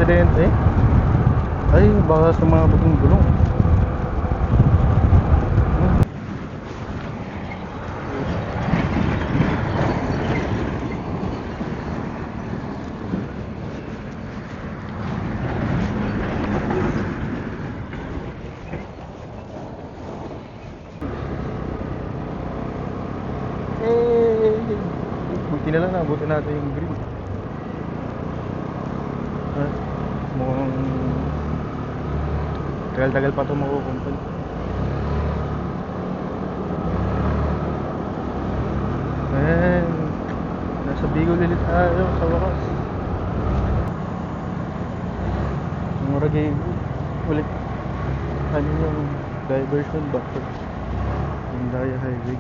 aksidente. Ay, baka sa mga bagong gulong. Buti na lang nabuti natin yung green. Mukhang tagal-tagal pa ito makukumpay. Nasa Bicol ulit tayo sa wakas. Muragay ulit. Ano yung diversion back to yung Daya Highway.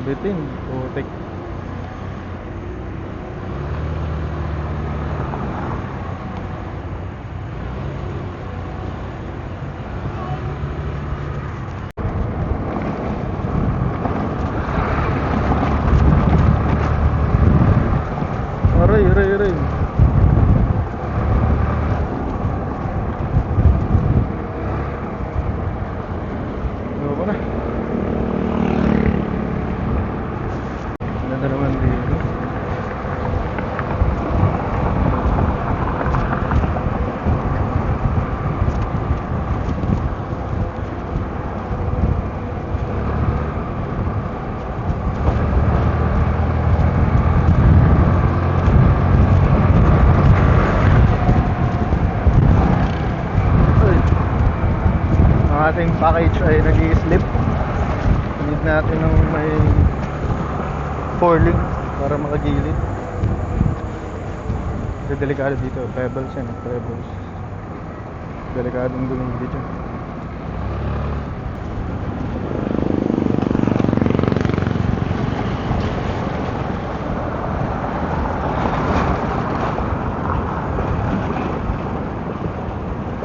Bitin, putik. Aray. Ano ba na? Ganda naman dito. Ang ating package ay nag-i-slip. Need natin ng may 4 link para makagilid. Delikado dito, pebbles yan, pebbles. Delikadong gulong dito.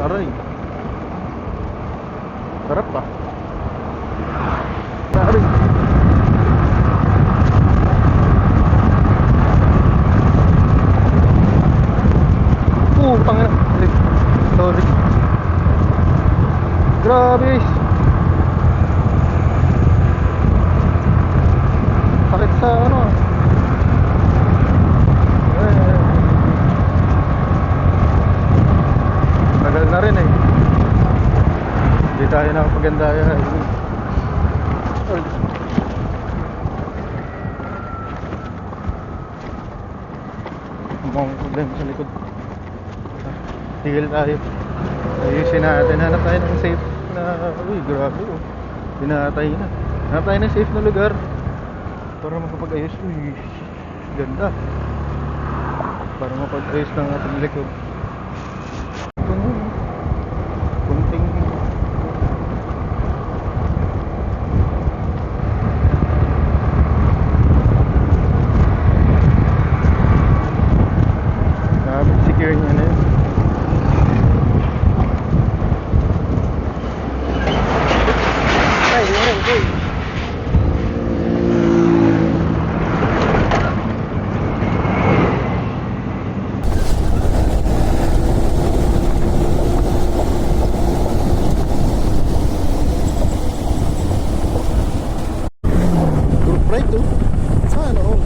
Aray. Sarap pa. Aray. Pangina. Sorry. Grabe. Sakit sa ano. Tagal na rin eh. Hindi tayo nakapagandaya. Mukhang problema sa likod. Tigil tayo. Ayusin natin. Hanap tayo ng safe na... Uy, grabe oh. Tinatay na. Hanap tayo ng safe na lugar para makapag-ayos. Uy, ganda. Para makapag-ayos ng ating likod. Kunting... secure niya na yun. Right to? Saan ako?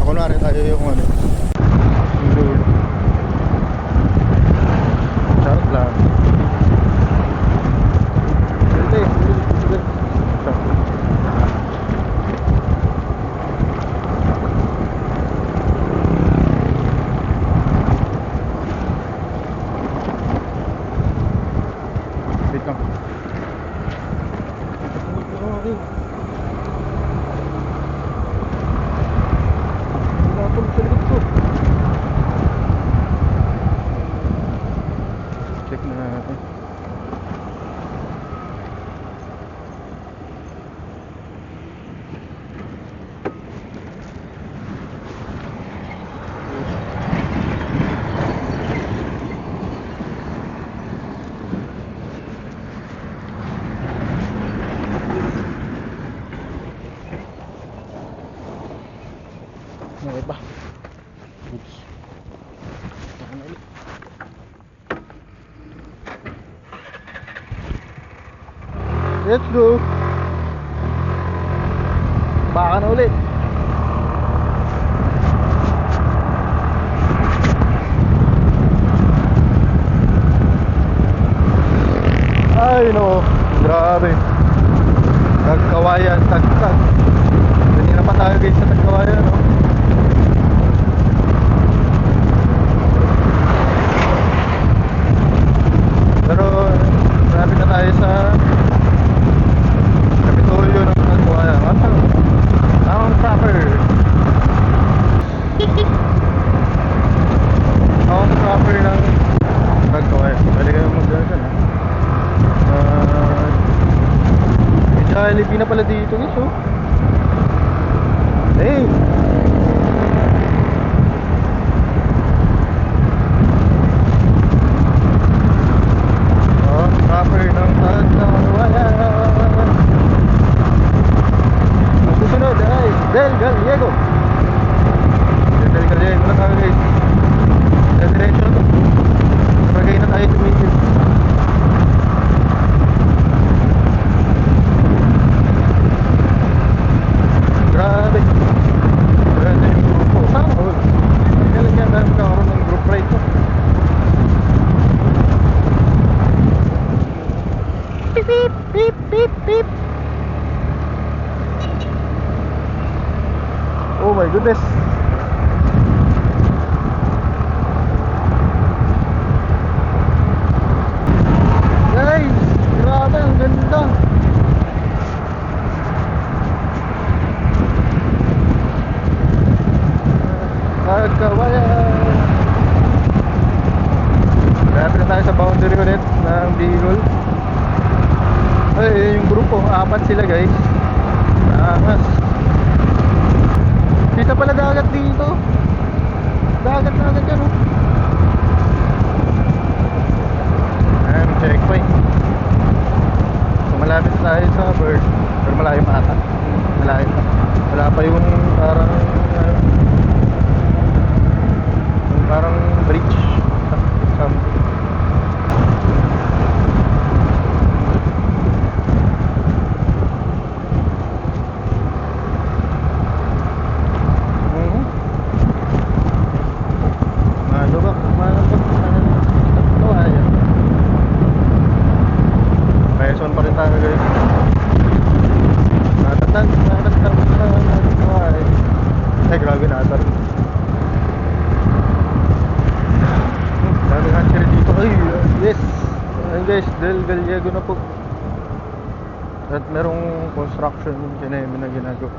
Ako na rin tayo yung ano. Yung dulo. Charot lang. Hindi. Sige. Grabe. Pinatulog sa likod ko. Check na natin. Okay ba? Oops. Baka na ulit. Let's go. Baka na ulit. Ay no, grabe. Tagkawayan, tagtag. Hindi na pa tayo guys sa Tagkawayan, no? Pero malapit na tayo sa Kapitolyo ng Tagkawayan. Ang proper. Ang proper ng Tagkawayan. Pwede kayo mag-gano'n dyan, Jollibee na pala dito guys, oh. Hey! Oh, proper ng Tagkawayan. Ang susunod ay Del Gallego. Del Gallego na tayo guys. Diretso na to. Sabagay na tayo tumigil. Grabe. Grabe yung grupo. Sana all. Kailan yan tayo magkakaroon ng group ride ko. Beep beep beep beep beep. Oh my goodness. Guys, grabe ang ganda. Tagkawayan. Grabe na tayo sa boundary ulit ng Bicol. Ay, yung grupo, 4 sila guys. Angas. Kita pala dagat dito. Dagat na agad yan, oh. Ayan, checkpoint. So malapit tayo sa bird. Pero malayo pa ata. Malayo pa. Wala pa yung parang bridge something. Quezon pa rin tayo guys. Ay grabe na ata. Daming hatchery dito. Ay yes. Ayun guys, Del Gallego na po. At merong construction na ginagawa.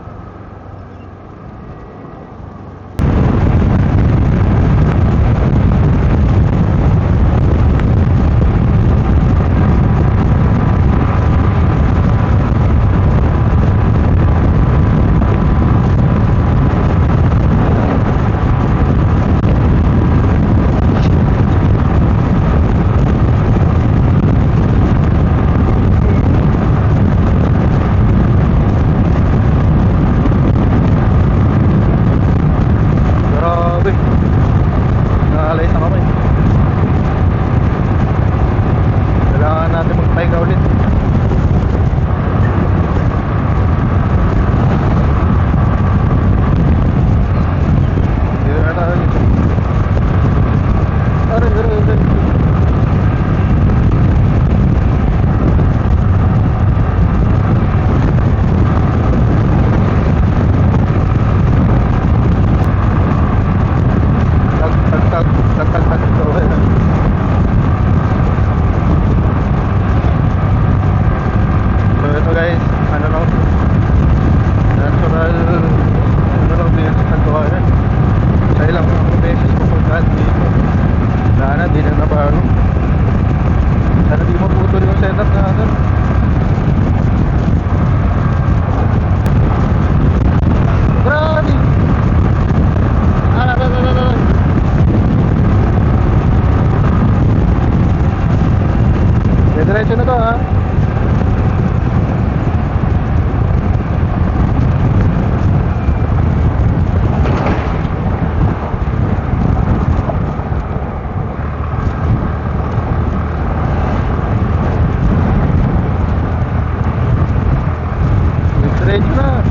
diretso na.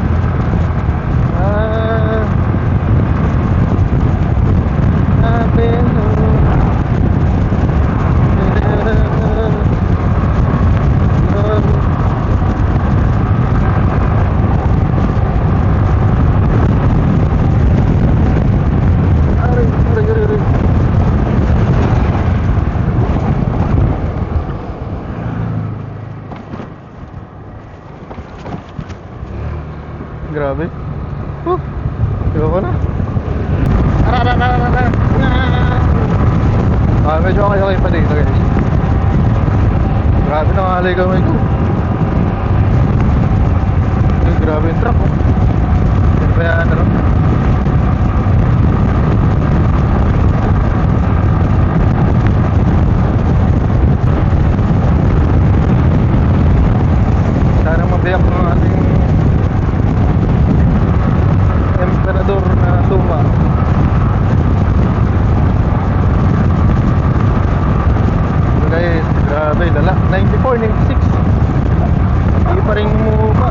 Ah, Abelo. Aray, aray, aray, aray. Grabe. Ayoko na. Medyo okay pa dito guys. Grabe na alay kamay ko. Ay, grabe yung truck oh. Yan pa yan ano. Sana mabiyak ng ating emperador na suma. So guys, grabe lala. 94, 96. Hindi pa rin pa.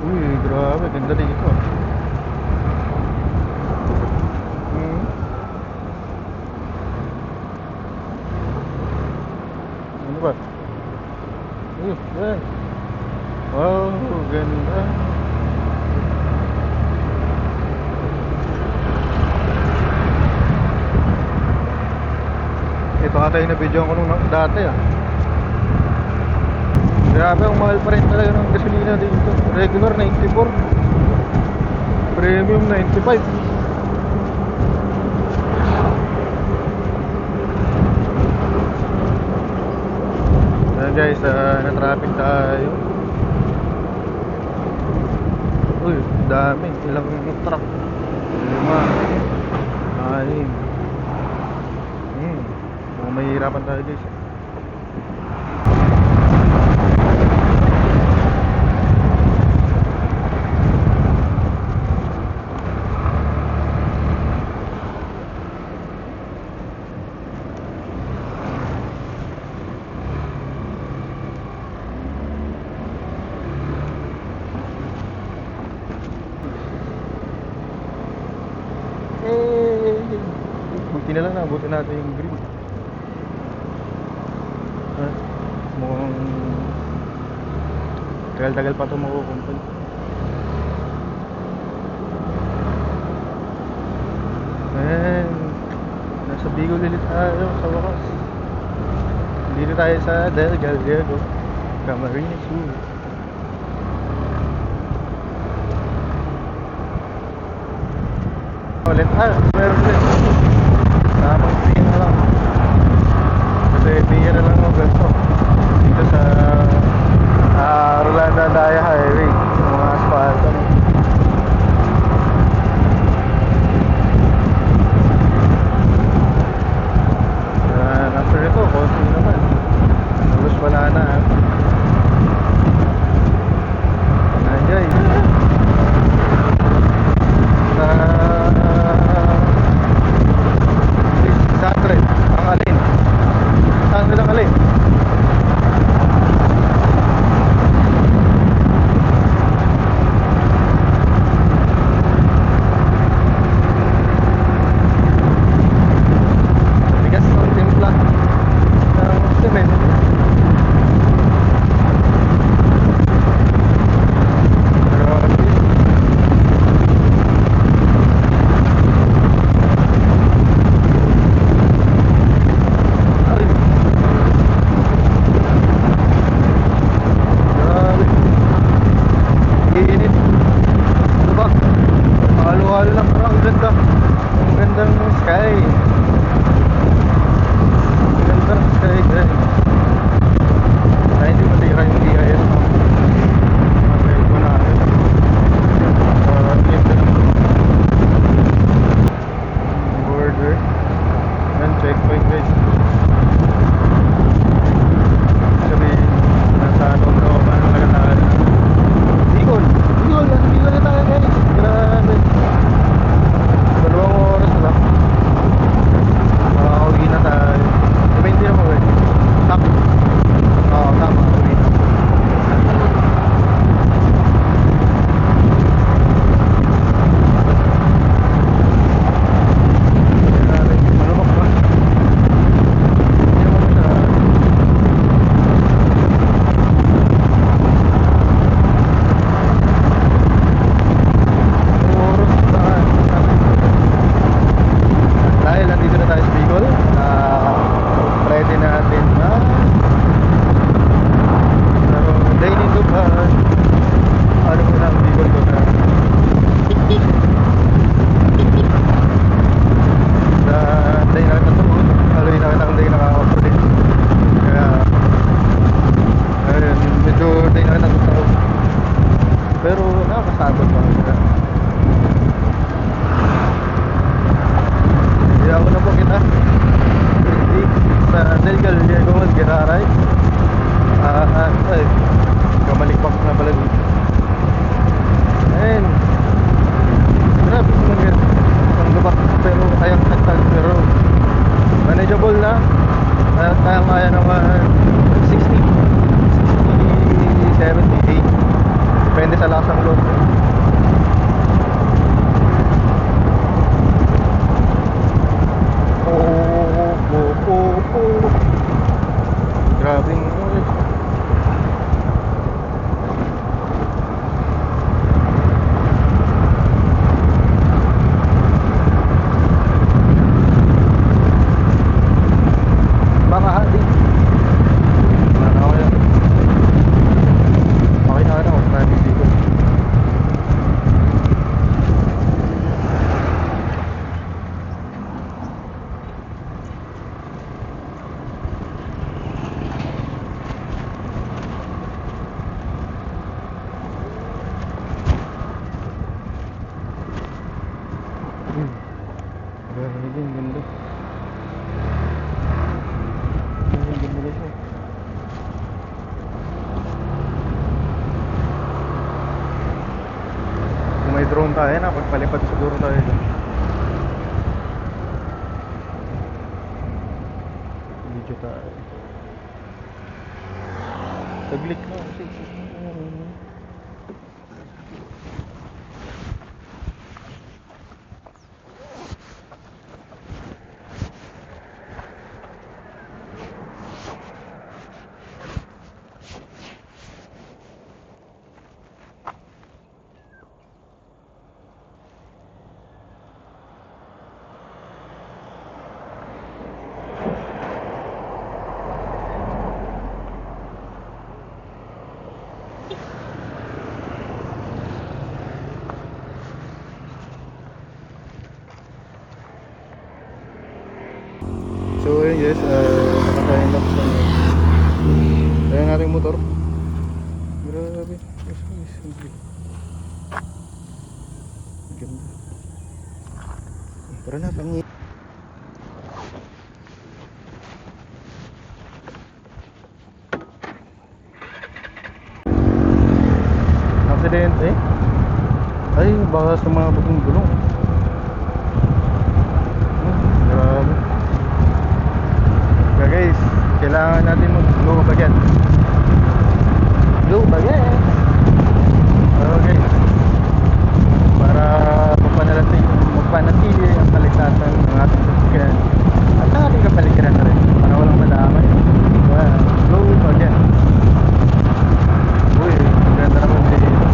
Uy, grabe, ganda dito. Ano ba? Yan. Wow, ganda. Ito ata yung na-video ko nung dati ah. Grabe, ang mahal pa rin talaga ng gasolina dito. Regular 94, premium 95. Ayan guys, na-traffic tayo. Uy, dami. Ilang truck? 5, 6. Mahihirapan tayo guys. Buti na lang nabuti natin yung green. Mukhang tagal-tagal pa ito makukumpay. Ayan, nasa Bicol ulit tayo sa wakas. Dito tayo sa Del Gallego, Camarines Sur. Ulit meron ulit. Tamang pin na lang. Kasi piya na lang ang ganito dito sa Rolanda Daya Highway, yung mga asphalt ano. After ito, konti naman. Halos wala na Nandiyan kaya naman 60, 70, 80. Depende sa lakas ng loob. Grabing ulit. Baka hati. Ano ako yan? Okay na ako na dito. Grabe din, ganda. Ganda guys. Kung may drone tayo na, pagpalipad siguro tayo dyan. Video tayo. Taglik na kasi. So ayun guys, nakatayin lang sa tayo natin motor. Grabe. Ganda. Para na pang aksidente. Ay, baka sumabog yung gulong. Grabe. Guys, kailangan natin mag-go bagat. Go bagat. Okay. Para magpanatili ang kaligtasan ng ating sasakyan at ang ating kapaligiran na rin para walang madamay. Go bagat. Uy, ganda naman dito.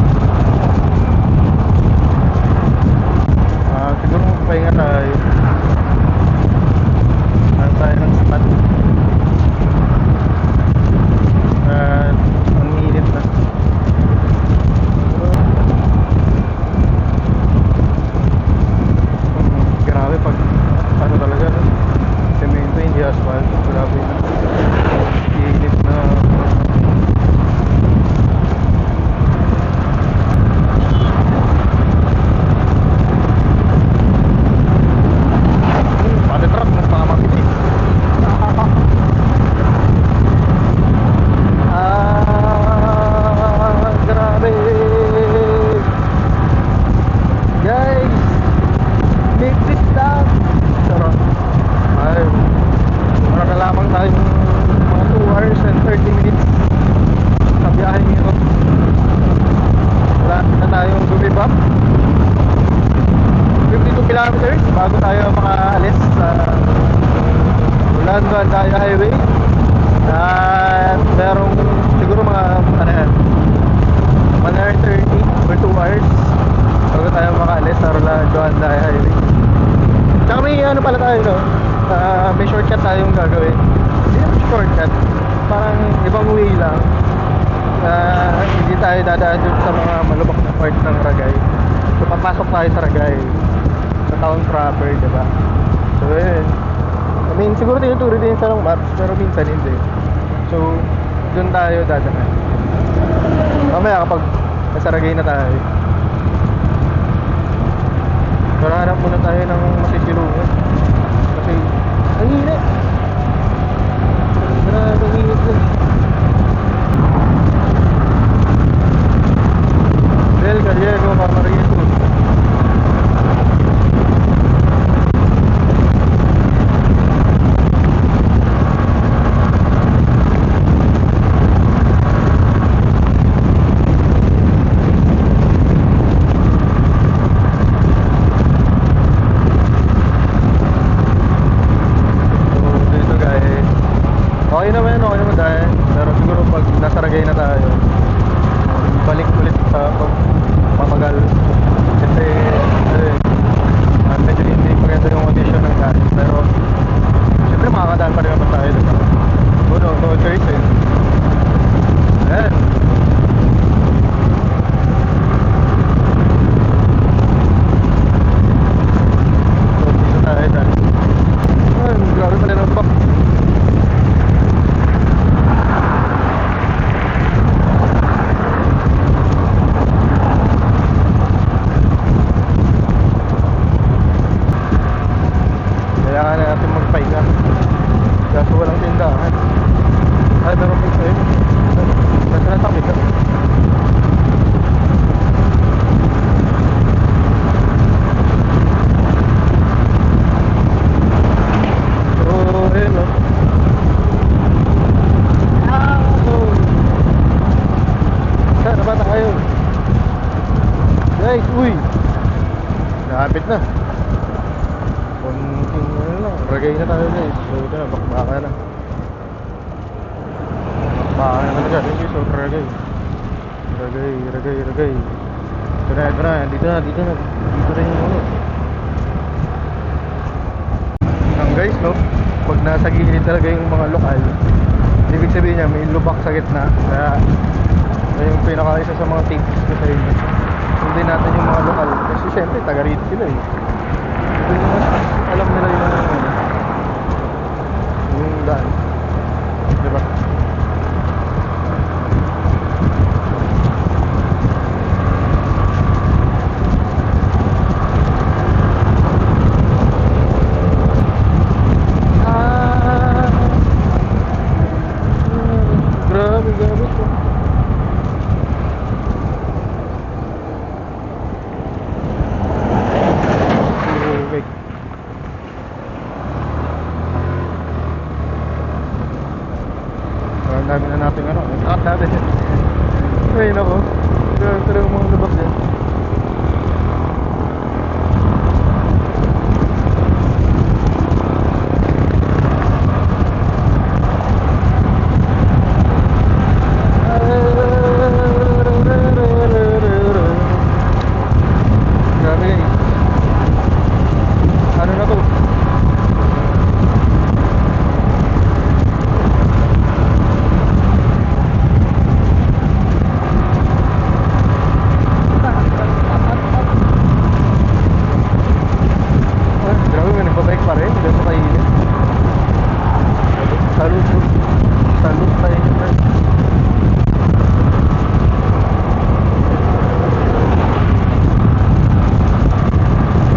Siguro magpahinga tayo. Ano tayo ng spot. At ang init na. Grabe pag ano talaga, semento hindi asphalt. Grabe na. Init na. Pati truck nagpakamakiti. Grabe. Guys, make this down. Sarap. Ay, para na lamang tayong mga 2 hours and 30 minutes sa biyahe nito. Wala na tayong bumibap. 52 kilometers bago tayo makaalis sa Ulan-Duan-Daya Highway. At merong siguro mga ano yan, 1 hour 30 or 2 hours bago tayo makaalis sa Ulan-Duan-Daya Highway. Tsaka may ano pala tayo, no? May shortcut tayong gagawin. Hindi naman shortcut, parang ibang way lang. Hindi tayo dadaan dun sa mga malubak na part ng Ragay. So papasok tayo sa Ragay, sa town proper, diba? So yun, I mean siguro tinuturo din sa ng maps, pero minsan hindi. So dun tayo dadaan. Mamaya kapag nasa Ragay na tayo, pero hanap muna tayo ng masisilungan. Kasi ang init. Grabe ang init dun. Del Gallego, Camarito. nasa Ragay na tayo, balik ulit sa pagpamagal. Kasi medyo hindi maganda yung condition ng gas. Pero siyempre makakadaan pa rin naman tayo, diba? No choice eh. Ayan. So dito tayo dahil grabe pala ng bak. Kailangan na natin magpahinga. Kaso walang tindahan. Ay, meron pa isa yun. Nasa natakit ka. So, ayun o. Saan na ba tayo? Guys, uy! Nakapit na. Konting ano lang, Ragay na tayo guys. So ito na, bakbaka na. Bakbaka na talaga. Thank you, so Ragay. Ragay. Ito na. Dito na. Dito rin yung ano. Ang guys, no? Pag nasa gilid talaga yung mga lokal, ibig sabihin niya, may lubak sa gitna. Kaya, ito yung pinaka-isa sa mga tips ko sa inyo. Sundin natin yung mga lokal. Kasi syempre, taga rito sila eh. Ito yung alam nila yung daan, diba? Grabe po. Okay. Ang dami na natin ano, ang natin. Ay nako, talagang mga lubak yan. Grabe guys. Ano na to? Grabe, may nagpabike pa rin. Hindi pa kainin. Salute tayo guys.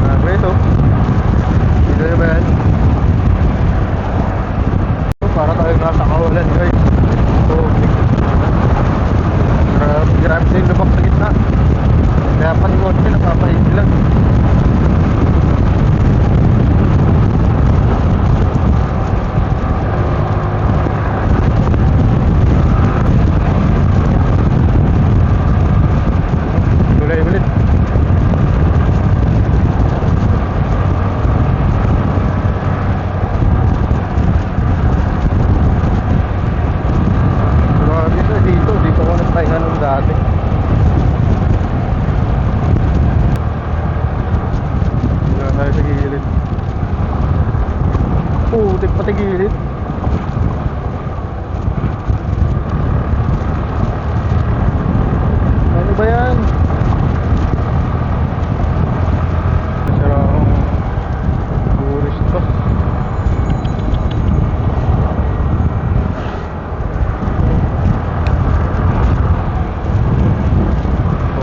Grabe ito. Dito na ba yan? Para tayo nasa kawalan guys. So, grabe sa yung lubak sa gitna. Kaya panikot nila, napapahig lang. Tuloy ulit. Dito ako nagpahinga nung dati. Dito tayo sa gilid. Putik pati gilid. Ano ba yan? Sarang buris to.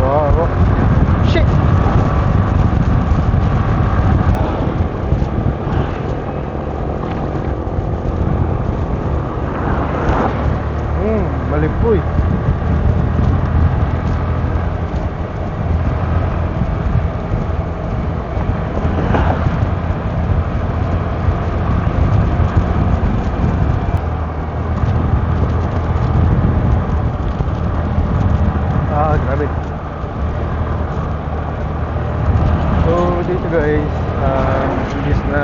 Wow. Shit! Malipoy. Grabe. So dito guys, imbis na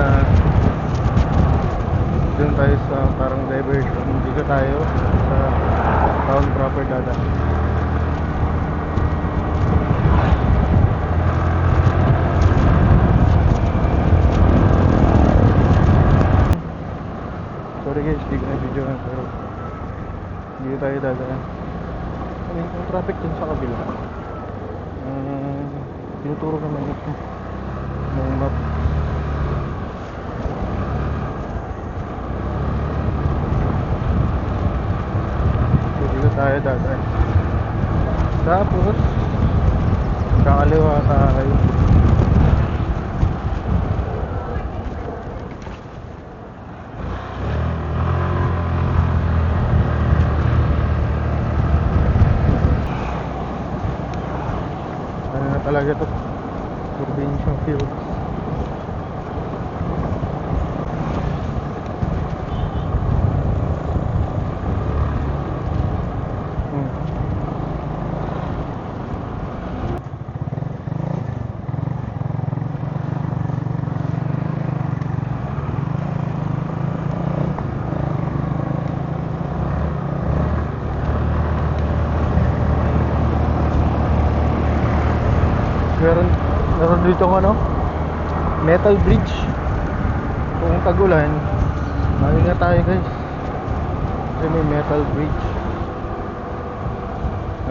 doon tayo sa parang diversion. Dito tayo sa town proper dadaan. Sorry guys, di ko na video na, pero dito tayo dadaan. Ano yung traffic dun sa kabila? Tinuturo naman ito ng map. So dito tayo dadaan. Tapos kakaliwa tayo. Ano na talaga to? Provincial fields. Meron dito ng ano, metal bridge. Kung tagulan, maingat tayo guys, kasi may metal bridge.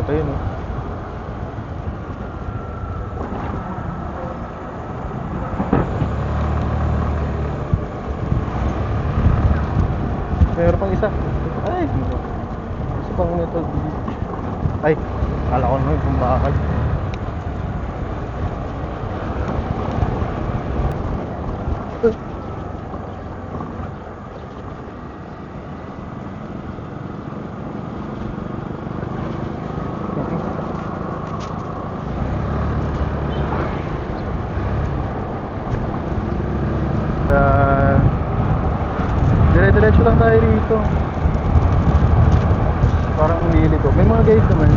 Ito yun, oh. Meron pang isa. Ay, isa pang metal bridge. Ay, kala ko naman kung bakal. Dire-diretso lang tayo rito. Parang umili ko. May mga guys naman.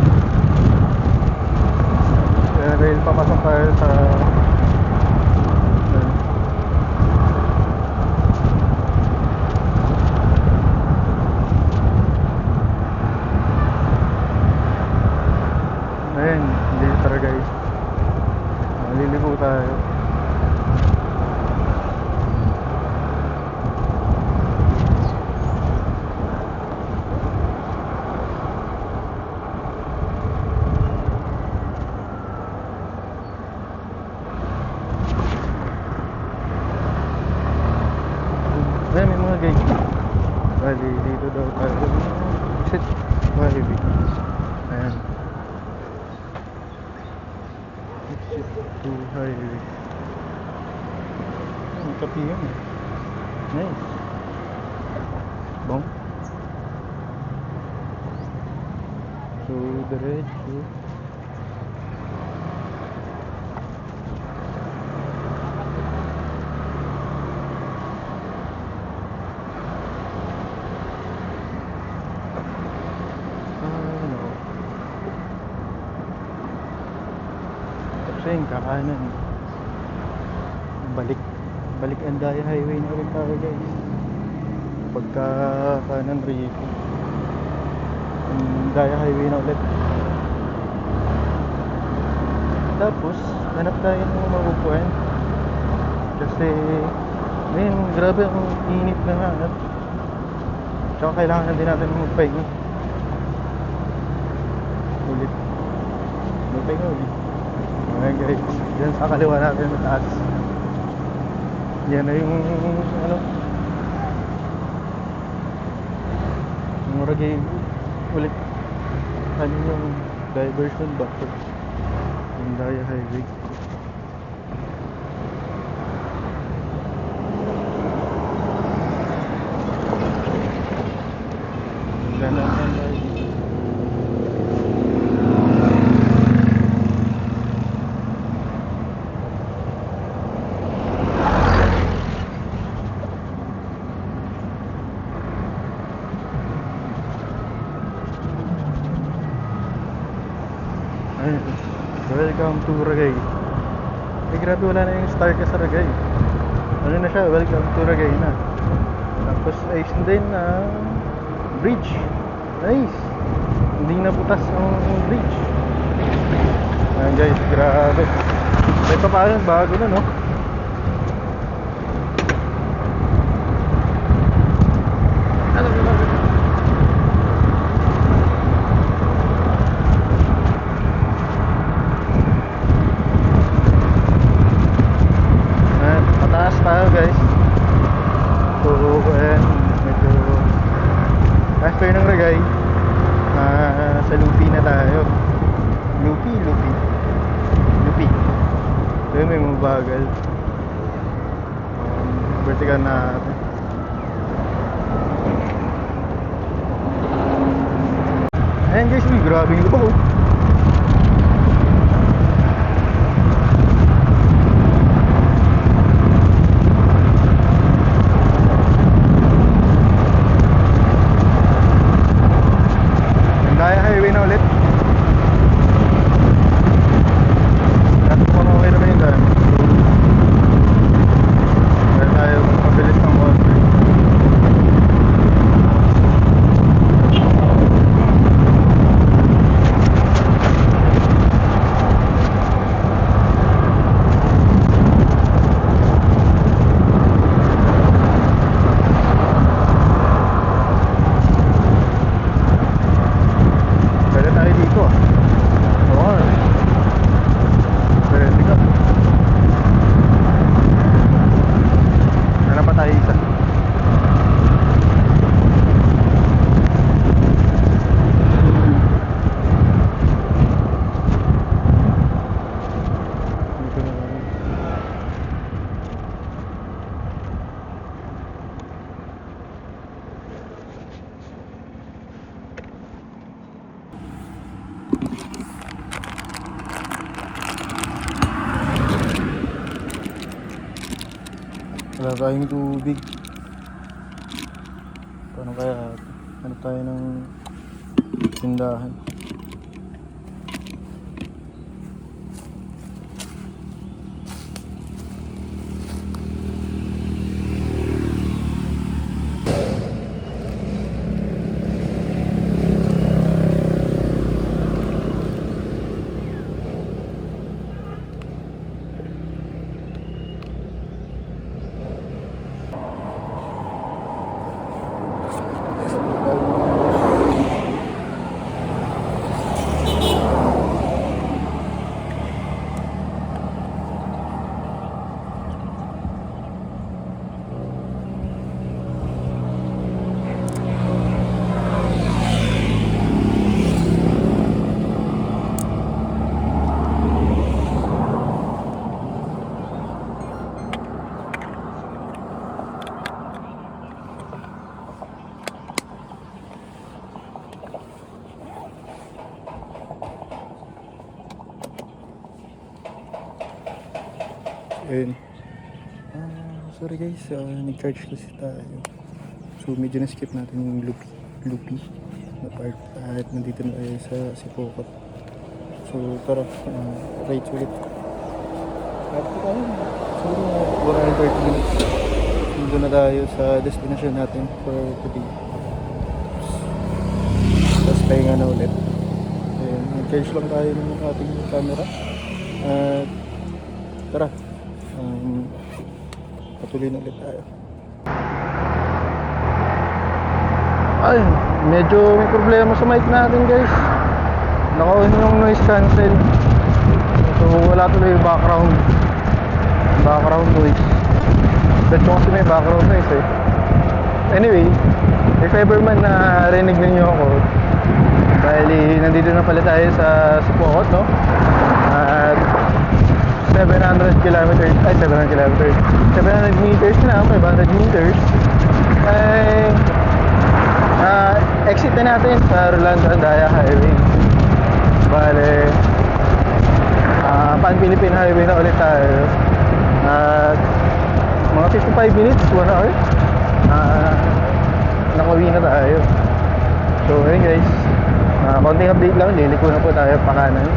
Kaya dahil papasok tayo sa ayun, hindi tara guys. Maliligo tayo. Ayan, may mga guys. Bali, dito daw tayo. Exit highway. Ayan. Exit to highway. Ang kapi yun. Nice. Bong. So, diretso. Yung kakanan, balik Andaya highway na rin tayo guys. Pagka kanan rito, Andaya highway na ulit. Tapos hanap tayo ng mabubuan kasi ngayon grabe ang init na nga, tsaka kailangan din natin magpahinga ulit. Magpahinga ulit. Ayan guys, dyan sa kaliwa natin na taas. Yan na yung ano, yung ragay ulit. Ano yung diversion back to Andaya highway. Ganda ang Andaya. Welcome to Ragay. Grabe, wala na yung star ka sa Ragay. Ano na siya, welcome to Ragay na. Tapos ayos din na bridge. Nice. Hindi naputas ang bridge. Ayan guys, grabe. May pa paano bago na, no? Ayan, pataas tayo guys. So, ayan, medyo after ng Ragay, sa Lupi na tayo. Lupi. Ayun, may mabagal. Vertical natin. Ayan guys, uy, grabe yung lubak, oh. Daya highway na ulit. At kung okay naman yung daan. Dahil tayo magpabilis ng konti. Pwede tayo dito, ah. Oo, eh. Pwede ka. Ano pa tayo isa? Dito na lang. Wala tayong tubig. Paano kaya? Ano tayo ng tindahan? Ayun. Sorry guys, nag-charge kasi tayo. So medyo na-skip natin yung Lupi na part at nandito na tayo sa Sipokot. So tara, right ulit. At tayo, siguro 130 minutes. Nandito na tayo sa destination natin for today. Tapos pahinga na ulit. Ayun, nag-charge lang tayo ng ating camera. At tara, patuloy na ulit tayo. Ay, medyo may problema sa mic natin guys. Naka-on yung noise cancel. So wala tuloy yung background noise. Bet ko kasi may background noise eh. Anyway, if ever man narinig ninyo ako, dahil nandito na pala tayo sa Sipokot, no? At 700 meters na, 500 meters ay exit na natin sa Rolando Andaya Highway. Bale Pan-Philippine Highway na ulit tayo at mga 55 minutes, 1 hour nakauwi na tayo. So ayun guys, konting update lang, liliko na po tayo pa kanan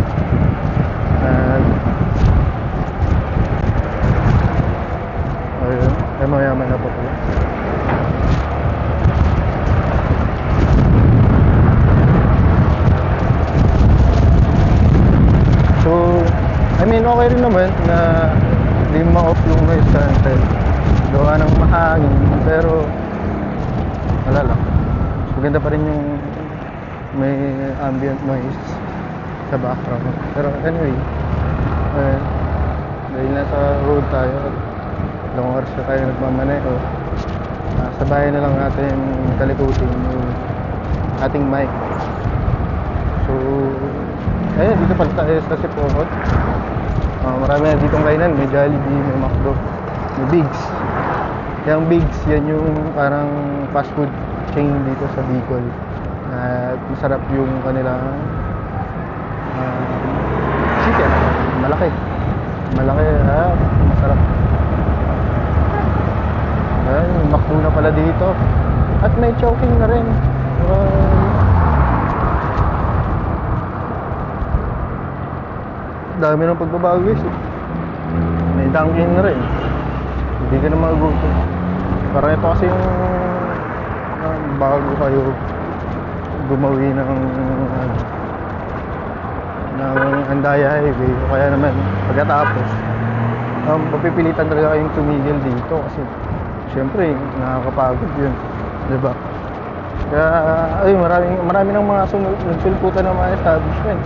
at ayun, ay mayaman na po pala. okay rin naman na hindi ma-off yung noise cancel. Gawa ng mahangin, pero wala lang. Maganda pa rin yung may ambient noise sa background. Pero anyway, dahil nasa road tayo, ilang oras na tayo nagmamaneho, sa bahay na lang natin talikutin yung ating mic. So, ayun, dito pala tayo sa Sipokot. Marami na ditong kainan, may Jollibee, may McDo, may Bigs. Yung Bigs, yan yung parang fast food chain dito sa Bicol. At masarap yung kanilang chicken. Malaki. Malaki, masarap. Ayan, yung McDo na pala dito. At may choking na rin. Dami ng pagbabago guys. May Dunkin na rin. Hindi ka na magugutom. Parang ito kasi yung bago kayo gumawi ng Andaya Highway, o kaya naman pagkatapos mapipilitan talaga kayong tumigil dito kasi syempre nakakapagod yun, diba? Kaya ay marami ng mga nagsulputan ng mga establishment.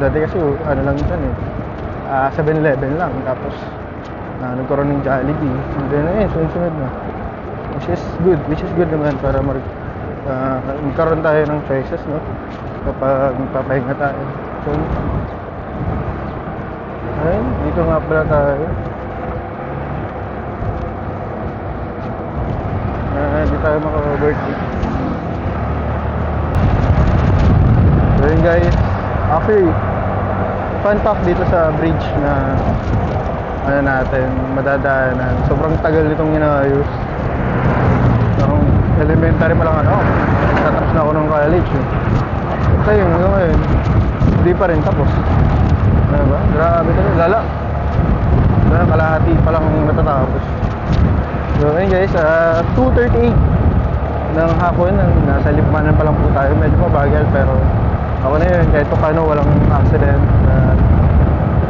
Dati kasi ano lang dyan 7-Eleven lang, tapos nagkaroon ng Jollibee, and then ayun, sunod na, which is good naman para magkaroon tayo ng choices, no? Kapag magpapahinga tayo. So, ayun, dito nga pala tayo. Hindi tayo maka-overtake. So yun guys, actually fun fact dito sa bridge na ano natin, madadaanan, sobrang tagal nitong inayos. Parang elementary pa lang tatapos na ako ng college kasi yung ngayon hindi pa rin tapos, diba? Grabe talaga, lala kalahati pa lang natatapos. So ayun guys, 2:38 ng hapon, nasa Lipanan pa lang po tayo. Medyo mabagal pero ako na yun, kahit paano walang accident,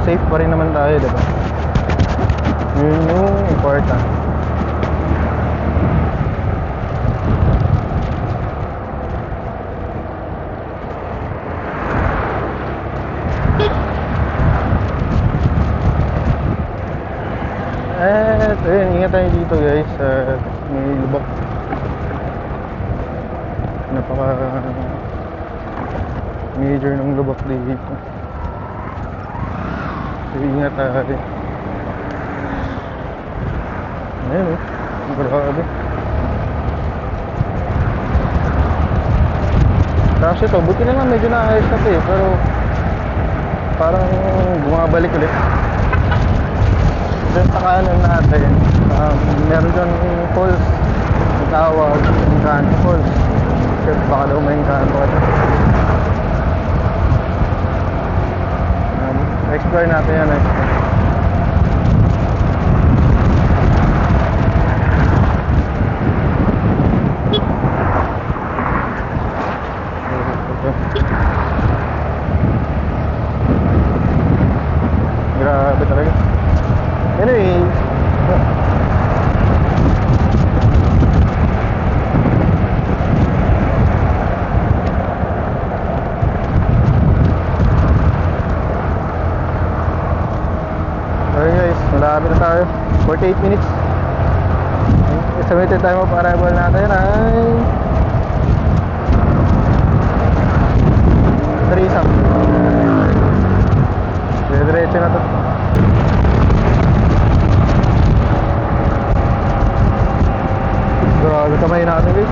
safe pa rin naman tayo, diba? Yun yung important. Ayun, ingat tayo dito guys, may lubak. Napaka major ng lubak dito. So ingat tayo. Ayun grabe. Kasi ito, buti na lang medyo naayos na ito pero parang bumabalik ulit. Diyan sa kanan natin, meron dyan falls, tawag, Encanto Falls. Sure, baka daw may Encanto ka dyan. Explore natin yan Grabe talaga. Anyway, guys, malapit na tayo. 48 minutes. Estimated time of arrival natin ay 3-something. Diretso na to. Grabe kamay natin guys.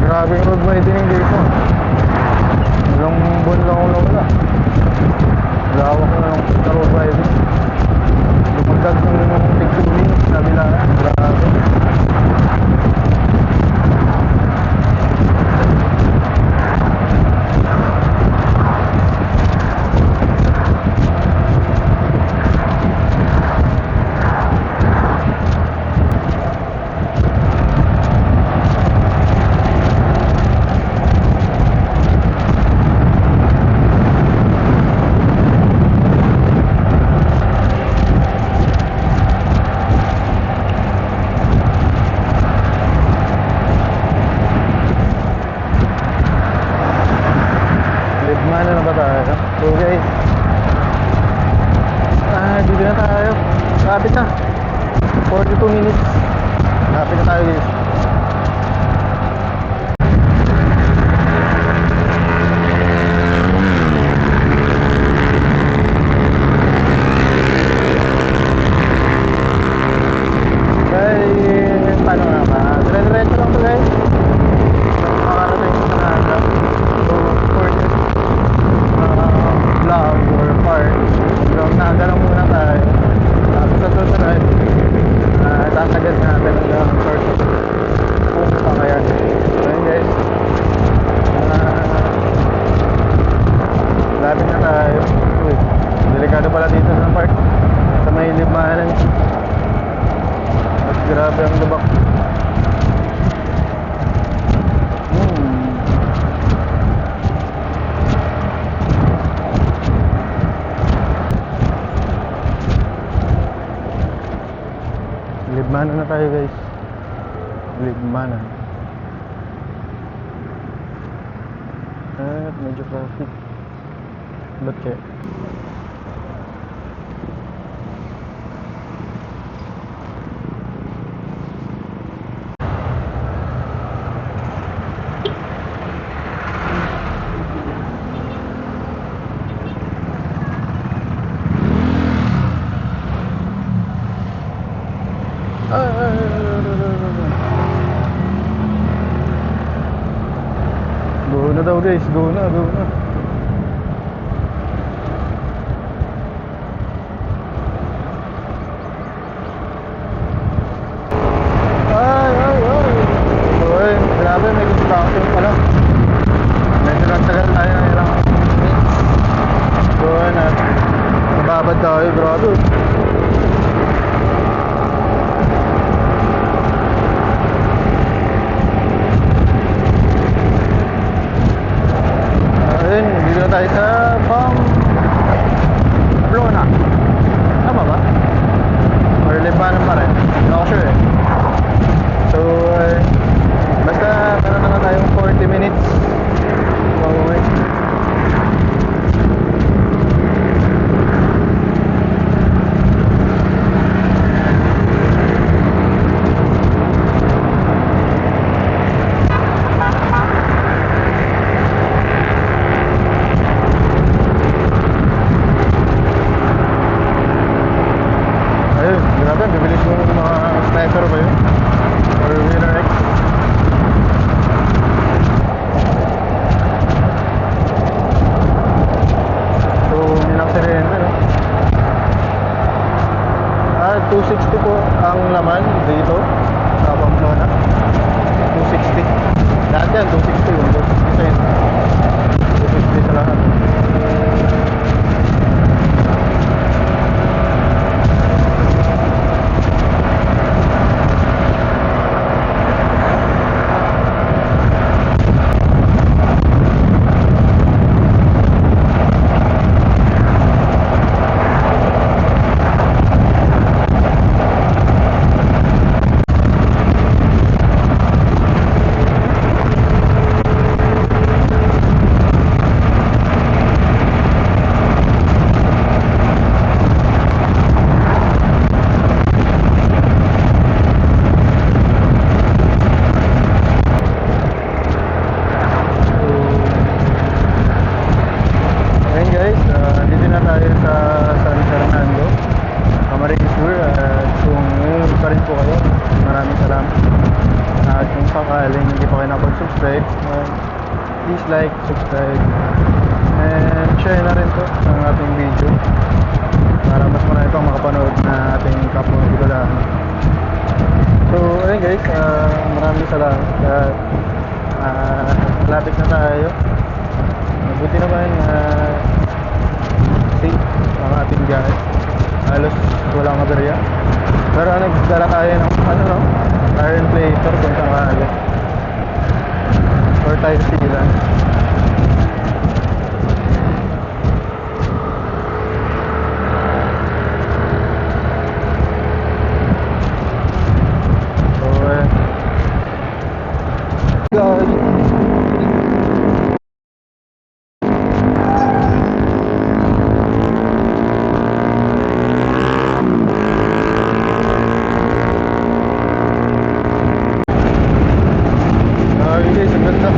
Grabe yung road widening dito. Ilang buwan lang ako nawala. Lawak na lang sa road widening. Lumagdag ng tig-tuning sa bilaan. Grabe. Grabe ang lubak. Libmanan na tayo guys. Libmanan. At medyo traffic. Ba't kaya? Go na daw guys, go na, go na. Uy, grabe, may construction pala. Medyo nagtagal tayo ng ilang minutes. Go na. Mababad tayo, grabe. Ayun, dito na tayo sa Pamplona. Tama ba? Or Libanon pa rin? Hindi ako sure eh. So, basta meron na tayong 40 minutes. Pauwi. Ayun, grabe, bibilis mo ng mga sniper ba yun? Or Winner X? So, yun ang sirena, no? 260 po ang laman dito sa Pamplona. 260. Lahat yan, 260 yun. 260 sa lahat. Dito na tayo sa San Fernando, Camarines Sur. At kung ngayon pa rin po kayo, maraming salamat. At kung sakaling hindi pa kayo nakapag-subscribe, please like, subscribe, and share na rin po ang ating video para mas marami pang makapanood na ating kapwa Bicolano. So ayun guys, maraming salamat. At lapit na tayo. Mabuti naman safe ang ating biyahe. Halos walang aberya. Pero nagdala tayo ng iron plater kung sakali. Or type C lang. So guys, ang ganda.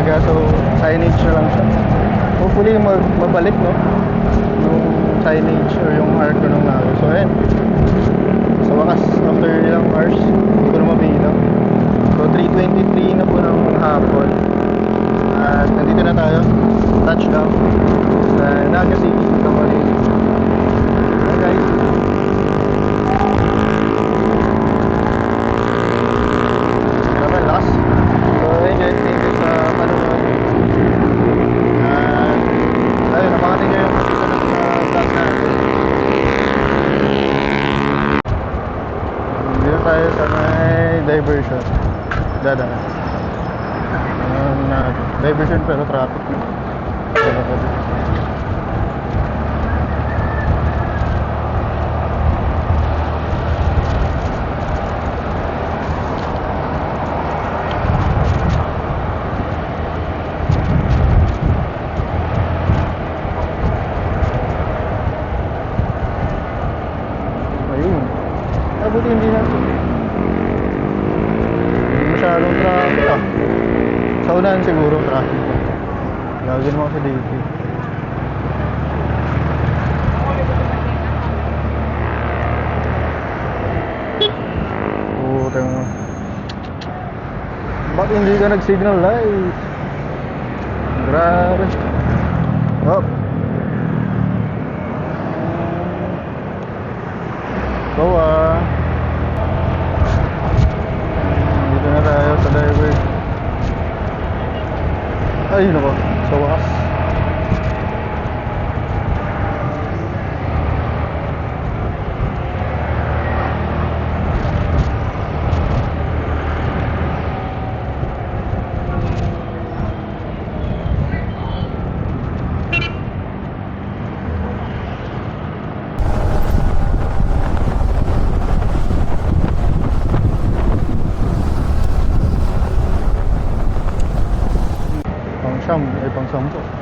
umaga, so signage na lang siya. Hopefully mabalik, no? Yung signage or yung arc ko ng umaga. So ayan, sa wakas, after ilang hours, hindi ko na mabilang. So 3:23 na po ng hapon. At nandito na tayo, touchdown sa Naga City, Camarines. Hi guys. Naman lakas. So enjoy, thank you sa panonood. At ayun, napangatin nyo yung susunod na vlog natin. Dito tayo sa may diversion. Dadaan. Diversion pero traffic na. Ayun. Buti hindi natin. Hindi masyadong traffic ah. Sa unahan siguro traffic pa. Gagawin mo kasi dito. Putang. Bakit hindi ka nag-signal light? Grabe. Oh. Bawa. Dito na tayo sa driver. Ay, nako. Sa wakas. Pang siyam, ay pang 10.